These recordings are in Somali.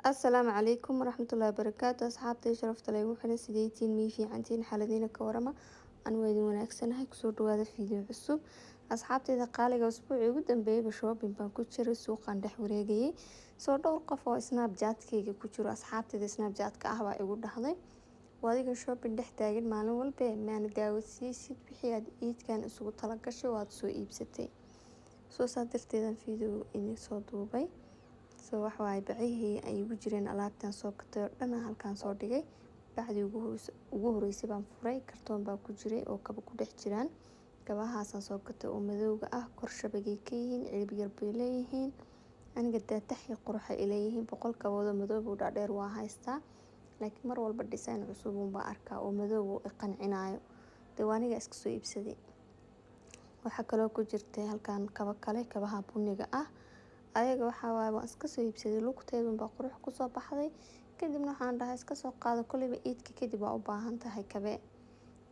السلام عليكم ورحمة الله وبركاته أصحابتي شرفت لي وحنا سيديتين ميفي عنتين حالدينا كورما أنا ويدي وناكسنهاي كسور دوادا فيديو عصب أصحابتي ذا قالي أسبوعي قدام بيبي شوبين بان كوتشر السوق عند حوريجي صور دور قفو سناب جات كيجي كوتشر أصحابتي ذا سناب جات كأهوا يقول دحضي واديك شوبين دحتاجين مالن والبي مان داود سيسيد بحياد إيد كان اسوق طلقش واد سو إيبستي سو صادرتي ذا فيديو إني صوتوبي waxa waaye bacihii ay ugu jireen alaabtan soo gatay oo dhan halkaan soo dhigay bacdii ugu horeysay baan furay kartoon baa ku jiray oo kaba ku dhex jiraan kabahaasaan soo gatay oo madowga ah kor shabagay ka yihiin cirib yar bay leeyihiin aniga daataxii quruxa ay leeyihiin boqol kabooda madoob u dhaadheer waa haystaa laakiin mar walba design cusub baa arkaa oo madoob u qancinayo dee waa aniga iska soo iibsaday waxaa kaloo ku jirtay halkaan kaba kale kabaha buniga ah ayaga waxa waaye waan iska soo iibsaday lugteedun baa qurux ku soo baxday kadibna waxaan dhahay iska soo qaado kulliba iidka kadib waa u baahan tahay kabe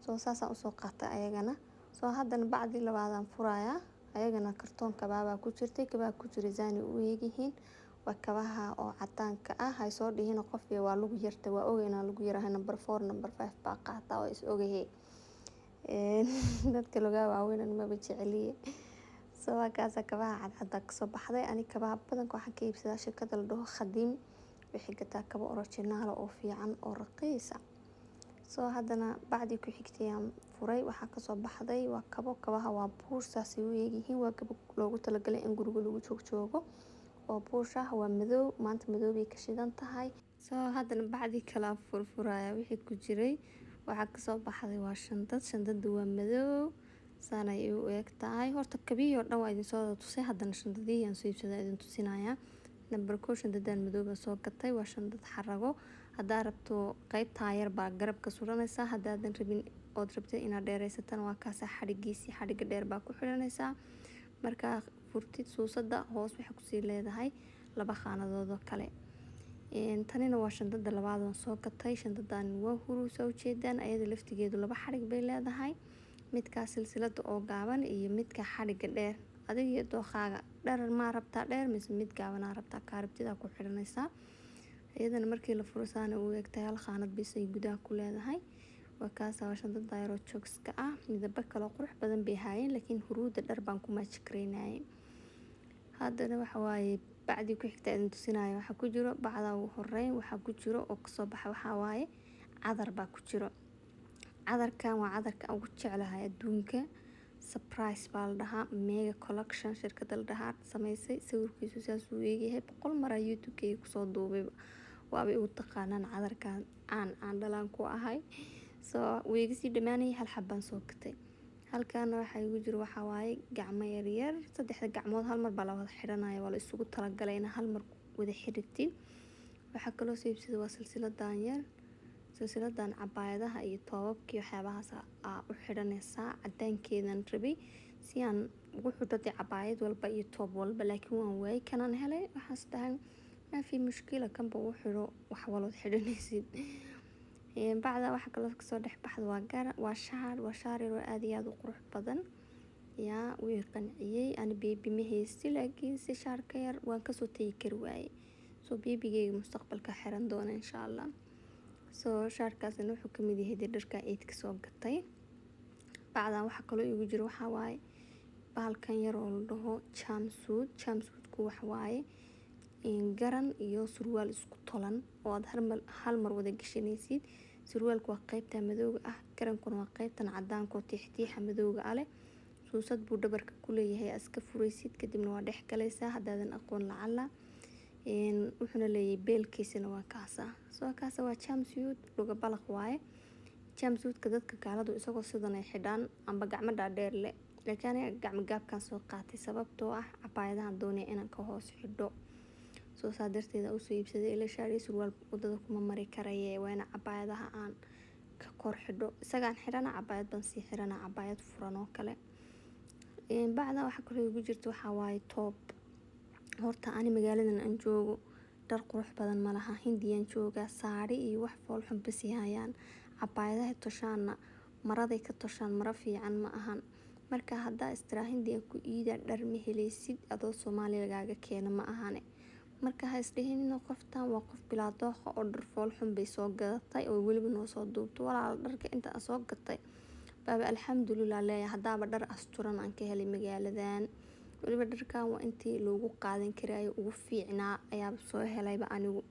soo saasaan usoo qaatay ayagana soo haddana bacdii labaadaan furayaa ayagana kartoon kabaabaa ku jirtay kabaa ku jira zaani u eegyihiin waa kabaha oo cadaanka ah hay soo dhihiin qof iyo waa lagu yarta waa ogeynaa lagu yarahay number 4 number 5 baa qaata oo is ogahay dadka laga waaweyn ma jeceliye soo kaasa kabaha cadcad ka soo baxday ani kabaha badanka waxaan ka iibsadaa shirkadda la dhaho Khadiim wixii gataa kaba original oo fiican oo raqiis ah soo haddana bacdi ku xigtayaan furay waxaa ka soo baxday waa kabaha waa buursaas u eegyihiin waa kaba loogu talagalay in guriga lagu joogo oo buush ah waa madow maanta madow bay ka shidan tahay soo haddana bacdi kala furfuraya wixii ku jiray waxaa ka soo baxday waa shandadu waa madow saana ay u eegtahay horta kabiyo dhan waa idin soo tusay haddana shandadii aan soo iibsaday idin tusinayaa number 2 shandadan madooba soo gatay waa shandad xarago hadaa rabto qayb taayar baa garabka suranaysaa hadaadan rabin oo rabtay inaad dheereysatan waa kaas xariga dheer baa ku xiranaysaa marka furtid suusada hoos waxa ku sii leedahay laba qaanadood oo kale tanina waa shandada labaad oo soo gatay shandadan waa huru soo jeedaan ayada laftigeedu laba xarig bay leedahay midka silsilada oo gaaban iyo midka xariga dheer adiga dooqaaga dherer ma rabtaa dheer mise mid gaaban rabtaa kaaribtida ku xiranaysaa iyadana markii la furo saana u eegtay hal qaanad bis ay gudaha ku leedahay waa kaas shandada daayro jogska ah midaba kale qurux badan bay haayeen laakiin huruuda dhar baan ku match gareynay haddana waxa waaye bacdi ku xigta in tusinayo waxa ku jiro bacda ugu horeyn waxa ku jiro oo ka soo baxay waxa waaye cadar baa ku jiro cadarkan waa cadarka ugu jeclahay adduunka surprise baa la dhahaa mega collection shirkadda la dhahaa samaysay sawirkiisu saas uu eegyahay 100 mar youtube-kayga kusoo duubay waabay u taqaanaan cadarkan aan dhalaan ku ahay soo weegisii dhamaanay hal xabaan soo gatay halkaana waxa igu jiro waxa waaye gacmo yar saddexda gacmood hal mar baa la wada xiranaya waa la isugu talagalay in hal mar wada xiritin waxa kaloo soo iibsaday waa silsiladan yar silsiladan cabaayadaha iyo toobabkii waxyaabahaas u xiranaysaa cadaankeedan rabay si aan ugu xidho cabaayad walba iyo toob walba laakiin waan waayay kanaan helay waxaas dhahay ma fi mushkila kanba u xidho wax walood xidhanaysid bacda waxa kaloo ka soo dhex baxday waa shaar yar oo aad iyo aad u qurux badan yaa wii qanciyay ani baby ma haysti laakiin si shaar ka yar waan ka soo tagi kar waayay soo babygayga mustaqbalka xiran doona insha Allah soo shaarkaasna wuxuu ka mid yahay dharka eedka soo gatay bacdan waxa kaloo igu jiro waxa waaye baalkan yar oo la dhaho jumpsuit ku waxa waaye in garan iyo surwaal isku tolan oo aad hal mar wada gashanaysid surwaalku waa qaybta madowga ah garankuna waa qaybtan cadaanka oo tixtiixa madowga ah leh suusad buu dhabarka ku leeyahay iska furaysid kadibna waa dhex galaysaa hadaadan aqoon lacala wuxuuna leeyahay beelkiisana waa kaasa soo kaasa waa jumpsuit luga balaq waaye jumpsuitka dadka kaaladu isagoo sidan ay xidhaan amba gacmo dhaadheer leh laakiin gacmo gaabkan soo qaatay sababtoo ah cabaayadahan doonay inaan ka hoos xidho soo saadarteeda u soo iibsaday ila shaari surwaal wadada kuma mari karayee waana cabaayadaha aan ka kor xidho isagaan xidhana cabaayad ban si xidhana cabaayad furan oo kale bacda waxa kale ugu jirto waxa waaye top horta ani magaaladan aan joogo dhar qurux badan ma laha hindiyaan jooga saari iyo wax fool xun bas hayaan cabaayadaha toshaana maraday ka toshaan mara fiican ma ahan marka hadda istiraahin diin ku iida dhar ma helaysid adoo Soomaaliya lagaaga keeno ma ahane marka ha isdhihin qoftan waa qof bilaa dooqa oo dhar fool xun bay soo gadatay oo weliba noo soo duubto. Walaal dharka inta aan soo gatay baaba alxamdulillah leeyahay haddaaba dhar asturan aan ka helay magaaladan. Weliba dharkan waa intii loogu qaadan karaayo ugu fiicnaa ayaaba soo helayba anigu.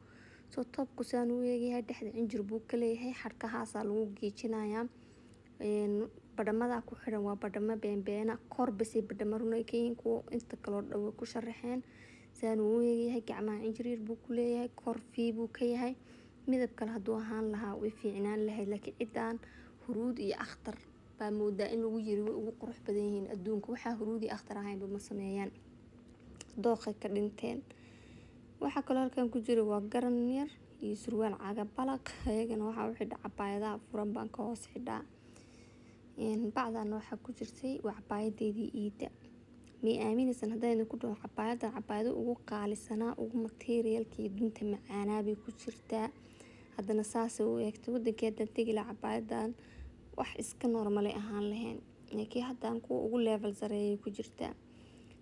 Soo toobku saan u eegayahay dhexda cinjir buu ka leeyahay xarkahaasaa lagu geejinayaa. Badhamada ku xiran waa badhamo beenbeena kor basay badhamo runay kayin kuwa inta kaloo dhaw ku sharaxeen. Saan u eegayahay gacmaha cinjir buu ku leeyahay kor fii buu ka yahay. Midab kale hadduu ahaan lahaa way fiicnaan lahayd laakiin cidaan huruud iyo akhtar baa moodaa in lagu yiri way ugu qurux badan yihiin adduunka. Waxaa huruud iyo akhtar ahaynba ma sameeyaan dooqay ka dhinteen. Waxaa kaloo halkan ku jira waa garan yar iyo surwaal caga balaq ayagana waxaa u xidha cabaayadaha furan baan ka hoos xidhaa. Bacdan waxaa ku jirtay waa cabaayadeedii iida mii aaminaysan haddayna ku dhaho cabaayado ugu qaalisanaa ugu materialkii dunta macaanaa bay ku jirtaa. Haddana saasay u eegtay waddankeeda tagi la cabaayadan wax iska normal ahaan lahayn laakiin haddaan kuwa ugu level sareeyay ku jirtaa.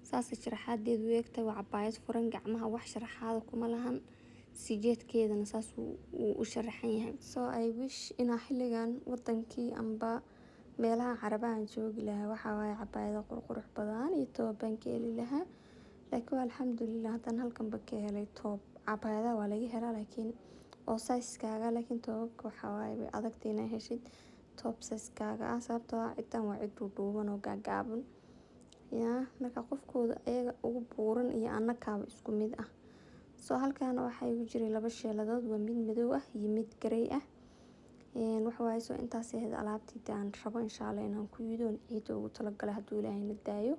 Saasay sharaxaadeedu u eegtay waa cabaayad furan gacmaha wax sharaxaada kuma lahan sijeedkeedana saas u sharaxan yahay. So I wish inaa xilligan waddankii amba meelaha carabahan joogi lahaa waxaa waaye cabaayado qurqurux badan iyo toobaan ka heli lahaa. Laakiin alxamdulillah haddaan halkan ba ka helay toob cabaayada waa laga helaa laakiin oo size kaaga laakiin toobabka waxaa waaye way adagtay inay heshid toob size kaaga sababtoo ah cidan waa cid dhuuban oo gaagaaban. Marka qofkooda ayaga ugu buuran iyo annakaaba isku mid ah. Soo halkaana waxaa igu jiray laba sheeladood waa mid madow ah iyo mid gray ah. Waxa waaye soo intaas ahayd alaabtii aan rabo insha Allah inaan ku yidoon ciido ugu talagalay hadduu Ilaahay na daayo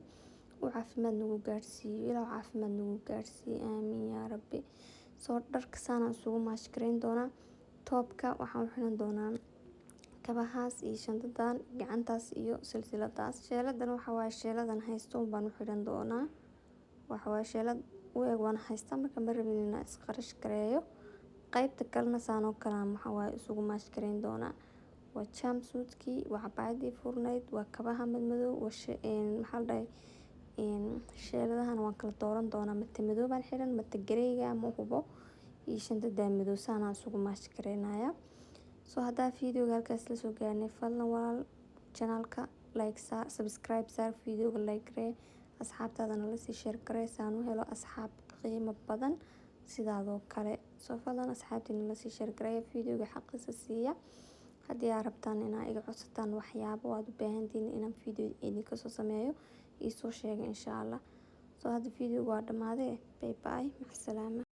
uu caafimaad nagu gaarsiiyo ilaa caafimaad nagu gaarsiiyo aamin yaa rabbi. Soo dharka saanaan sugu maashkareyn doonaa toobka waxaan u xiran doonaa kabahaas iyo shandadan gacantaas iyo silsiladaas. Sheeladan waxaa waaye sheeladan haysto baan u xiran doonaa. Waxa waaye sheelad u eeg waan haysta marka ma rabin inaan isqarash gareeyo. Qaybta kalena saanoo kalaan waxaa waaye isugu maashkareyn doonaa. Waa jumpsuitkii waa cabaayadii furnayd waa kabaha madmadow maxaa la dhahay sheeladahan waan kala dooran doonaa mata madow baan xiran mata gareyga ama hubo iyo shandada madow saanaan isugu maashkareynayaa. Soo haddaa fiidiyowga halkaas la soo gaarnay fadlan walaal channelka like saar subscribe saar fiidiyowga like ree asxaabtaadana la sii share garee saan u helo asxaab qiimo badan sidaadoo kale. Soo fadlan asxaabtiina la sii share garee fiidiyowga xaqiisa siiya. Haddii aad rabtaan inaa iga codsataan waxyaabo aad u baahantiin inaan fiidiyow idinka soo sameeyo ii soo sheega insha Allah. Soo hadda fiidiyowga waa dhamaaday bye bye mac salaama.